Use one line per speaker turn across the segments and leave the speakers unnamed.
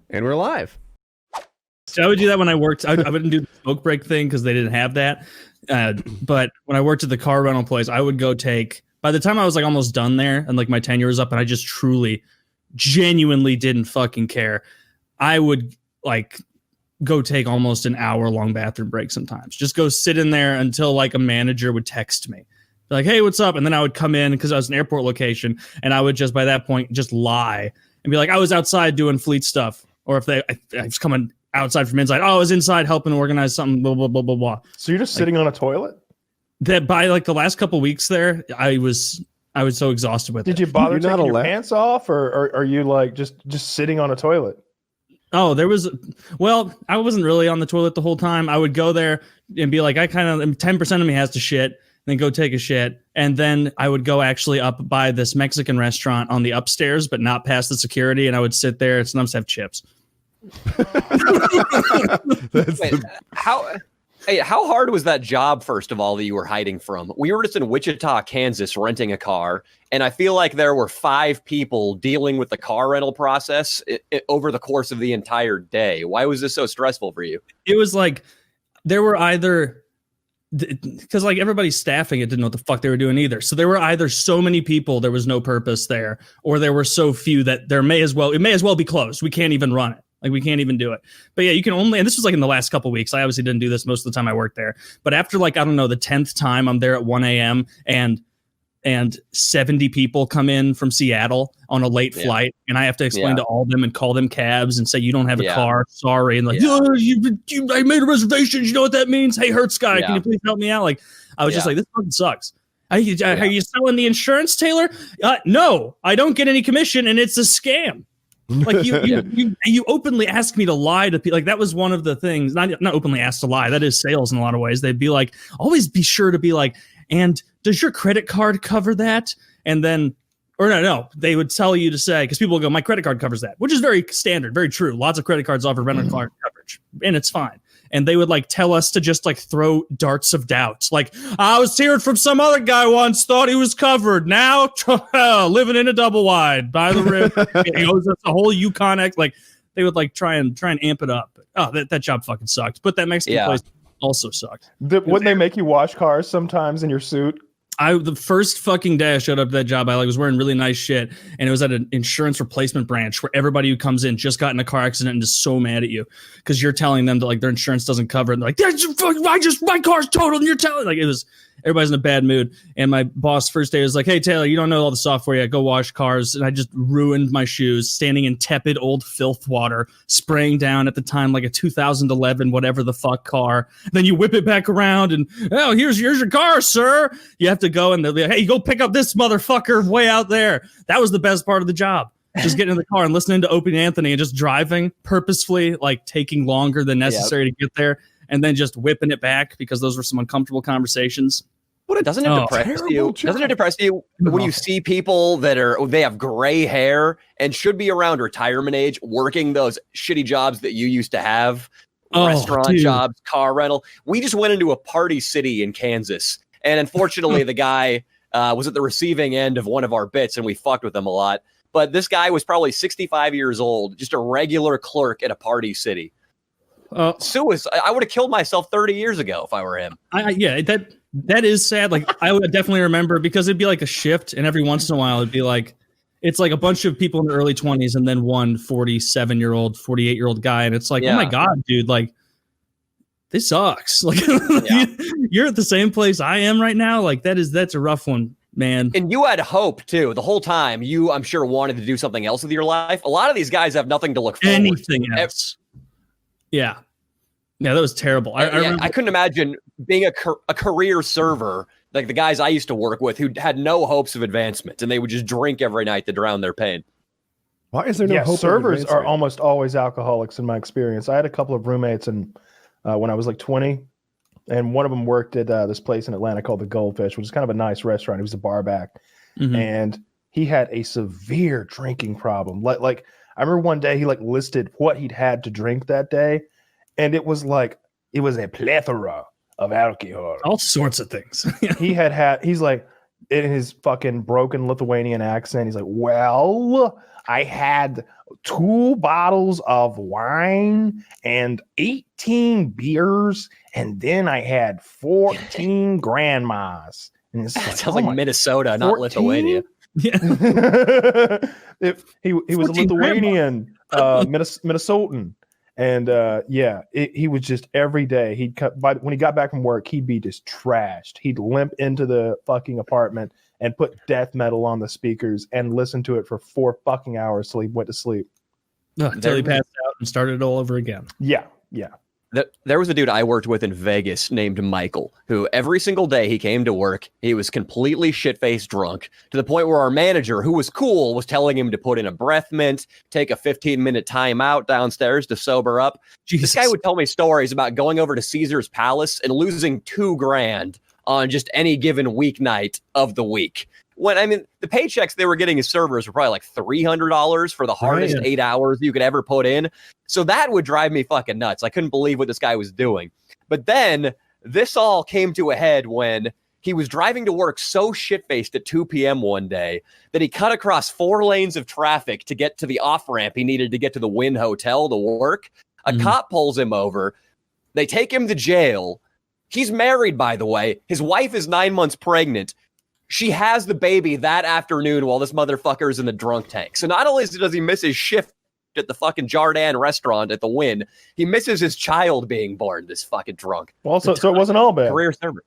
And we're live.
So I would do that when I worked. I wouldn't do the smoke break thing because they didn't have that. But when I worked at the car rental place, I would go take. By the time I was like almost done there and like my tenure was up, and I just truly, genuinely didn't fucking care, I would like go take almost an hour-long bathroom break sometimes. Just go sit in there until like a manager would text me. Be like, hey, what's up? And then I would come in because I was an airport location, and I would just by that point just lie and be like, I was outside doing fleet stuff. Or if I was coming outside from inside, I was inside helping organize something, blah, blah, blah, blah, blah.
So you're just sitting on a toilet?
That by like the last couple of weeks there, I was so exhausted with it.
Did you bother taking your pants off, or are you like just sitting on a toilet?
Oh, I wasn't really on the toilet the whole time. I would go there and be like, 10% of me has to shit, then go take a shit. And then I would go actually up by this Mexican restaurant on the upstairs, but not past the security. And I would sit there and sometimes have chips.
Wait, how hard was that job, first of all, that you were hiding from? We were just in Wichita, Kansas, renting a car, and I feel like there were 5 people dealing with the car rental process over the course of the entire day. Why was this so stressful for you?
It was like there were either... because like everybody's staffing it didn't know what the fuck they were doing either. So there were either so many people there was no purpose there, or there were so few that it may as well be closed. We can't even run it. Like we can't even do it. But yeah, you can only, and this was like in the last couple of weeks. I obviously didn't do this most of the time I worked there. But after like, I don't know, the 10th time I'm there at 1 a.m. and 70 people come in from Seattle on a late flight, and I have to explain to all of them and call them cabs and say, you don't have a car, sorry. And like, I made a reservation. You know what that means? Hey, Hertz guy, can you please help me out? Like, I was just like, this fucking sucks. Are you selling the insurance, Taylor? No, I don't get any commission, and it's a scam. Like you openly ask me to lie to people. Like that was one of the things, not openly asked to lie. That is sales in a lot of ways. They'd be like, always be sure to be like, and does your credit card cover that? And then, or no, they would tell you to say, because people will go, my credit card covers that, which is very standard, very true. Lots of credit cards offer rental car coverage, and it's fine. And they would like tell us to just like throw darts of doubt. Like, I was hearing from some other guy once, thought he was covered. Now living in a double wide by the river. He owes us a whole Yukon X. Like they would like try and amp it up. Oh, that job fucking sucked. But that Mexican place also sucked.
Wouldn't they make you wash cars sometimes in your suit?
The first fucking day I showed up to that job, I was wearing really nice shit, and it was at an insurance replacement branch where everybody who comes in just got in a car accident and is so mad at you because you're telling them that like their insurance doesn't cover it. And they're like, my car's totaled, and you're telling like everybody's in a bad mood. And my boss first day was like, hey Taylor, you don't know all the software yet. Go wash cars. And I just ruined my shoes, standing in tepid old filth water, spraying down at the time like a 2011 whatever the fuck car. And then you whip it back around and here's your car, sir. You have to go and they'll be like, hey, go pick up this motherfucker way out there. That was the best part of the job. Just getting in the car and listening to Opie and Anthony and just driving purposefully, like taking longer than necessary to get there, and then just whipping it back because those were some uncomfortable conversations.
Doesn't it depress you? Doesn't it depress you when you see people that they have gray hair and should be around retirement age working those shitty jobs that you used to have, restaurant jobs, car rental? We just went into a party city in Kansas, and unfortunately the guy was at the receiving end of one of our bits, and we fucked with him a lot. But this guy was probably 65 years old, just a regular clerk at a party city. Suicide. I would have killed myself 30 years ago if I were him.
That is sad. Like I would definitely remember because it'd be like a shift, and every once in a while it'd be like it's like a bunch of people in their early 20s and then one 47-year-old, 48-year-old guy, and it's like, oh my god, dude, like this sucks. Like you're at the same place I am right now. Like that's a rough one, man. And
you had hope too the whole time. You, I'm sure, wanted to do something else with your life. A lot of these guys have nothing to look forward to.
Anything else. Yeah, that was terrible.
I couldn't imagine being a career server like the guys I used to work with who had no hopes of advancement, and they would just drink every night to drown their pain.
Why is there no hope?
Servers are almost always alcoholics in my experience. I had a couple of roommates and when I was like 20, and one of them worked at this place in Atlanta called the Goldfish, which is kind of a nice restaurant. He was a bar back, and he had a severe drinking problem. Like I remember one day he like listed what he'd had to drink that day, and it was a plethora of alcohol,
all sorts of things.
He's like, in his fucking broken Lithuanian accent, he's like, well, I had 2 bottles of wine and 18 beers, and then I had 14 grandmas. And it's
That sounds like Minnesota, not
14?
Lithuania.
Yeah.
He was a
14
Lithuanian, Minnesotan. And he was just every day when he got back from work, he'd be just trashed. He'd limp into the fucking apartment and put death metal on the speakers and listen to it for 4 fucking hours till he went to sleep.
Until he passed out and started all over again.
Yeah.
There was a dude I worked with in Vegas named Michael, who every single day he came to work, he was completely shit-faced drunk, to the point where our manager, who was cool, was telling him to put in a breath mint, take a 15-minute time out downstairs to sober up.
Jesus.
This guy would tell me stories about going over to Caesar's Palace and losing $2,000 on just any given weeknight of the week. The paychecks they were getting as servers were probably like $300 for the hardest 8 hours you could ever put in. So that would drive me fucking nuts. I couldn't believe what this guy was doing. But then this all came to a head when he was driving to work so shit-faced at 2 p.m. one day that he cut across 4 lanes of traffic to get to the off-ramp he needed to get to the Wynn Hotel to work. A cop pulls him over. They take him to jail. He's married, by the way. His wife is 9 months pregnant. She has the baby that afternoon while this motherfucker is in the drunk tank. So not only does he miss his shift at the fucking Jordan restaurant at the Wynn, he misses his child being born, this fucking drunk.
Well, so it wasn't all bad.
Career server.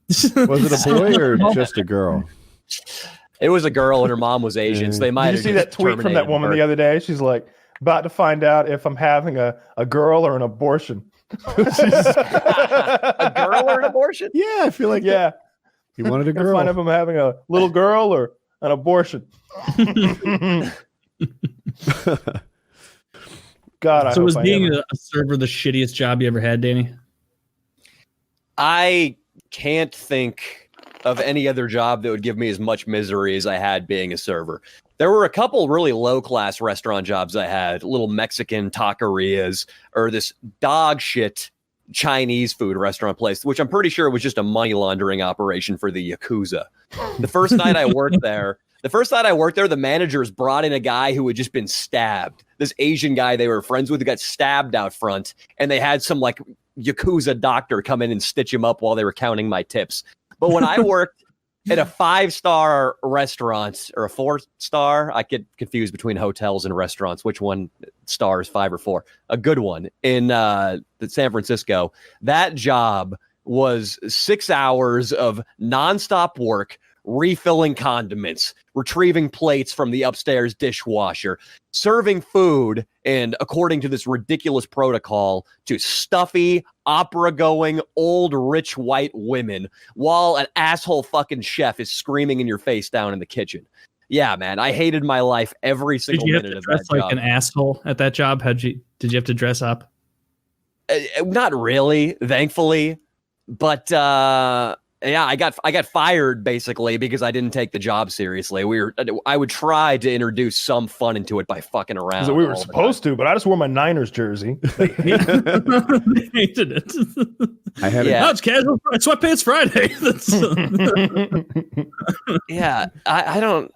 Was it a boy or just a girl?
It was a girl and her mom was Asian, so they might
Did you see that tweet from that woman the other day? She's like, about to find out if I'm having a girl or an abortion.
A girl or an abortion?
Yeah, I feel like he wanted a girl.
Find out if I'm having a little girl or an abortion. God,
so was being a server the shittiest job you ever had, Danny?
I can't think of any other job that would give me as much misery as I had being a server. There were a couple really low-class restaurant jobs I had, little Mexican taquerias, or this dog shit Chinese food restaurant place, which I'm pretty sure was just a money laundering operation for the Yakuza. The first night I worked there, the managers brought in a guy who had just been stabbed. This Asian guy they were friends with who got stabbed out front, and they had some like Yakuza doctor come in and stitch him up while they were counting my tips. But when I worked at a 5-star restaurant or a 4-star, I get confused between hotels and restaurants. Which one star is 5 or 4? A good one in San Francisco. That job was 6 hours of nonstop work, refilling condiments, retrieving plates from the upstairs dishwasher, serving food, and according to this ridiculous protocol, to stuffy, opera-going, old, rich white women, while an asshole fucking chef is screaming in your face down in the kitchen. Yeah, man, I hated my life every single minute of that job. Did you have to dress like
an asshole at that job? Did you have to dress up?
Not really, thankfully, but yeah, I got fired basically because I didn't take the job seriously. I would try to introduce some fun into it by fucking around.
So we were supposed to, but I just wore my Niners jersey. They
hated it.
I had
it's casual sweatpants Friday.
Yeah, I don't.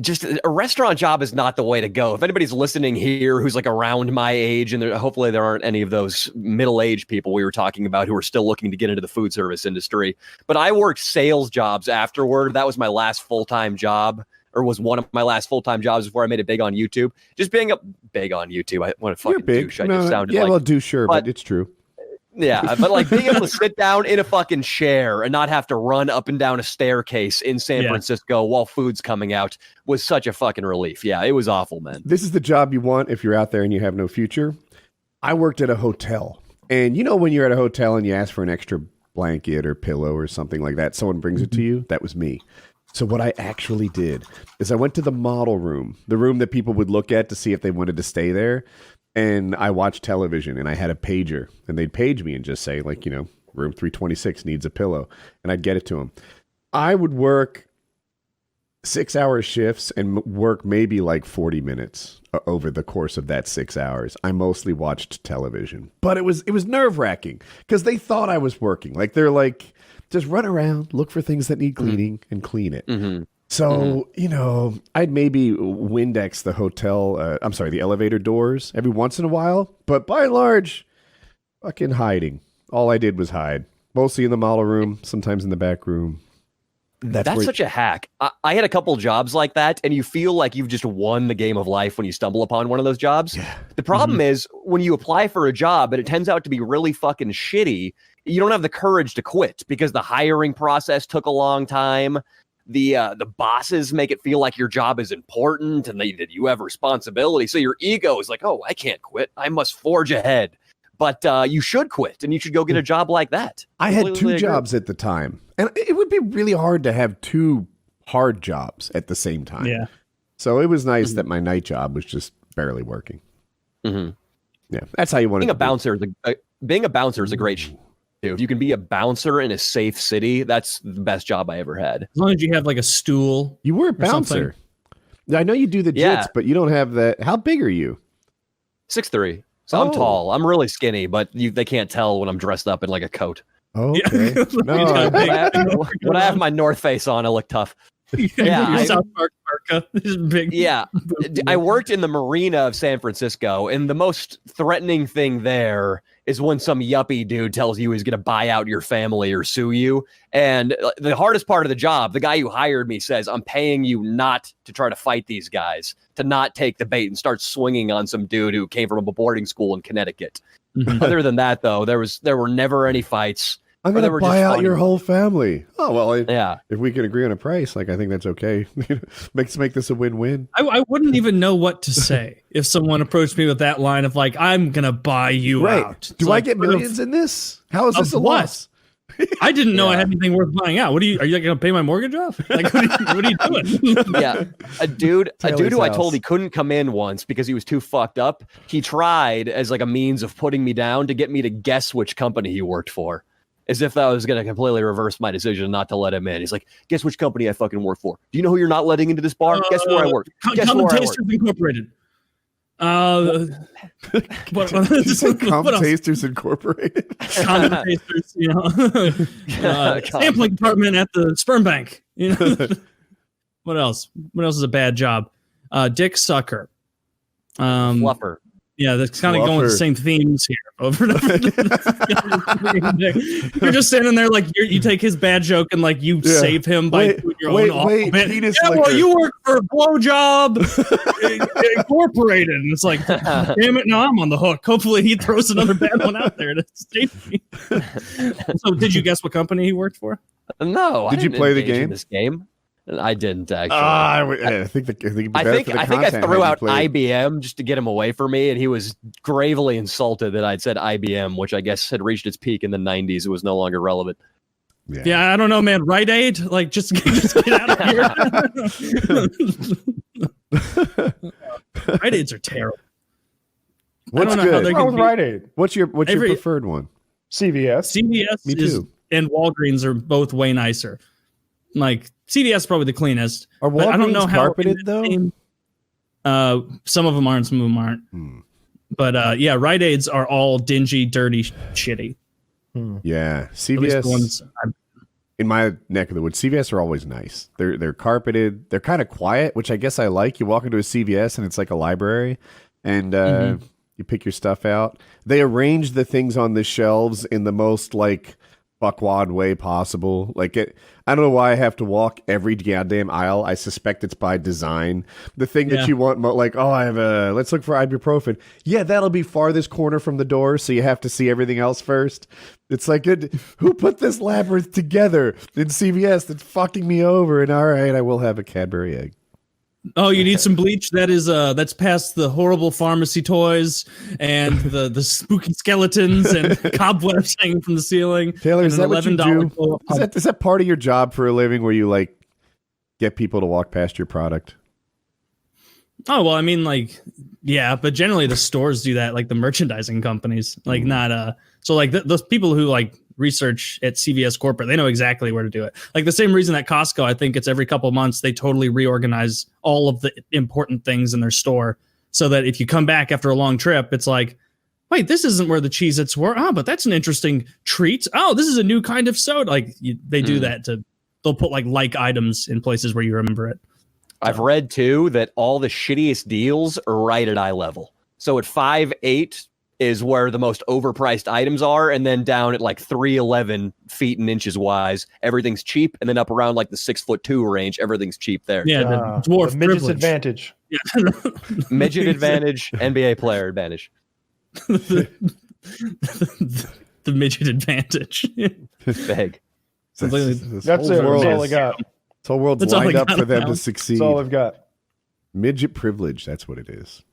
Just a restaurant job is not the way to go. If anybody's listening here who's like around my age, and hopefully there aren't any of those middle-aged people we were talking about who are still looking to get into the food service industry. But I worked sales jobs afterward. That was my last full-time job, or was one of my last full-time jobs before I made it big on YouTube. Just being big on YouTube. I want to fucking douche. I just sounded like...
well, do sure, but it's true.
Yeah, but like being able to sit down in a fucking chair and not have to run up and down a staircase in San Francisco while food's coming out was such a fucking relief. Yeah, it was awful, man.
This is the job you want if you're out there and you have no future. I worked at a hotel. And you know when you're at a hotel and you ask for an extra blanket or pillow or something like that, someone brings it to you? That was me. So what I actually did is I went to the model room, the room that people would look at to see if they wanted to stay there. And I watched television, and I had a pager, and they'd page me and just say, like, room 326 needs a pillow, and I'd get it to them. I would work 6-hour shifts and work maybe like 40 minutes over the course of that 6 hours. I mostly watched television, but it was nerve-wracking because they thought I was working. Like, they're like, just run around, look for things that need cleaning, and clean it.
Mm-hmm.
So, I'd maybe Windex the elevator doors every once in a while, but by and large, fucking hiding. All I did was hide. Mostly in the model room, sometimes in the back room.
That's such a hack. I had a couple jobs like that, and you feel like you've just won the game of life when you stumble upon one of those jobs. Yeah. The problem is when you apply for a job and it turns out to be really fucking shitty, you don't have the courage to quit because the hiring process took a long time. The bosses make it feel like your job is important and that you have responsibility. So your ego is like, oh, I can't quit. I must forge ahead. But you should quit and you should go get a job like that.
I had 2 jobs at the time. And it would be really hard to have 2 hard jobs at the same time.
Yeah.
So it was nice that my night job was just barely working.
Mm-hmm.
Yeah. That's how you want
being
to
a bouncer. Being a bouncer is a great If you can be a bouncer in a safe city, that's the best job I ever had.
As long as you have like a stool.
You were a bouncer. I know you do the jits, but you don't have that. How big are you?
6'3". So I'm tall. I'm really skinny, but they can't tell when I'm dressed up in like a coat.
Okay. No,
when I have my North Face on, I look tough.
South Park Parka. This is big.
Yeah. I worked in the marina of San Francisco, and the most threatening thing there is when some yuppie dude tells you he's going to buy out your family or sue you. And the hardest part of the job, the guy who hired me says, I'm paying you not to try to fight these guys, to not take the bait and start swinging on some dude who came from a boarding school in Connecticut. Other than that, though, there were never any fights.
I'm going to buy out your whole family. Oh, well, if we can agree on a price, I think that's okay. Let's make this a win-win.
I wouldn't even know what to say if someone approached me with that line of like, I'm going to buy you out.
Do I get millions in this? How is this a loss?
I didn't know I had anything worth buying out. Are you going to pay my mortgage off? Like, what are you doing?
Yeah. A dude who I told he couldn't come in once because he was too fucked up. He tried as like a means of putting me down to get me to guess which company he worked for. As if that was going to completely reverse my decision not to let him in. He's like, guess which company I fucking work for? Do you know who you're not letting into this bar? Guess where I work. Guess
where I work. Tasters Incorporated.
Tasters Incorporated.
Condom Tasters, sampling department at the sperm bank. What else? What else is a bad job? Dick Sucker.
Fluffer.
Yeah, that's kind of going with the same themes here over and over. You're just standing there like you take his bad joke and like you save him by doing your own awful bit. Well, you work for Blowjob Incorporated. And it's like, damn it, now I'm on the hook. Hopefully he throws another bad one out there to save me. So did you guess what company he worked for?
No.
Did you play the game?
This game? I didn't actually.
I think
I threw out IBM just to get him away from me, and he was gravely insulted that I'd said IBM, which I guess had reached its peak in the 90s. It was no longer relevant.
Yeah, I don't know, man. Rite Aid, like just get out of here. Rite Aids are terrible.
What's good?
What's Rite Aid?
What's your preferred one?
CVS.
CVS
Me too.
And Walgreens are both way nicer. Like CVS is probably the cleanest.
Are Walgreens
I don't know how
carpeted though?
Some of them aren't, some of them aren't. But Rite Aids are all dingy, dirty, shitty.
Yeah, CVS. In my neck of the woods, CVS are always nice. They're carpeted. They're kind of quiet, which I guess I like. You walk into a CVS and it's like a library, and you pick your stuff out. They arrange the things on the shelves in the most like fuckwad way possible. Like I don't know why I have to walk every goddamn aisle. I suspect it's by design. The thing that you want, like, let's look for ibuprofen. Yeah, that'll be farthest corner from the door, so you have to see everything else first. It's like, who put this labyrinth together in CVS that's fucking me over? And all right, I will have a Cadbury egg.
Oh, you need some bleach? That's past the horrible pharmacy toys and the spooky skeletons and cobwebs hanging from the ceiling.
Taylor, is that what you do? Is that part of your job for a living where you like get people to walk past your product?
Oh, well, I mean, like, yeah, but generally the stores do that, like the merchandising companies, like not so like those people who like research at CVS corporate, they know exactly where to do it. Like the same reason at Costco, I think it's every couple of months they totally reorganize all of the important things in their store so that if you come back after a long trip, it's like, wait, this isn't where the Cheez-Its were. Oh, but that's an interesting treat. Oh, this is a new kind of soda. Like they do that they'll put like items in places where you remember it.
I've read too that all the shittiest deals are right at eye level. So at 5'8" is where the most overpriced items are, and then down at like 3'11" feet and inches wise, everything's cheap, and then up around like the 6'2" range, everything's cheap there.
Yeah, the dwarf
the midget's
privilege.
advantage.
Yeah.
Midget advantage, NBA player advantage.
the midget advantage.
Big.
That's it. That's all I got.
This whole world's
That's all I
lined up
got
for them
now.
to succeed.
That's all I've got.
Midget privilege. That's what it is.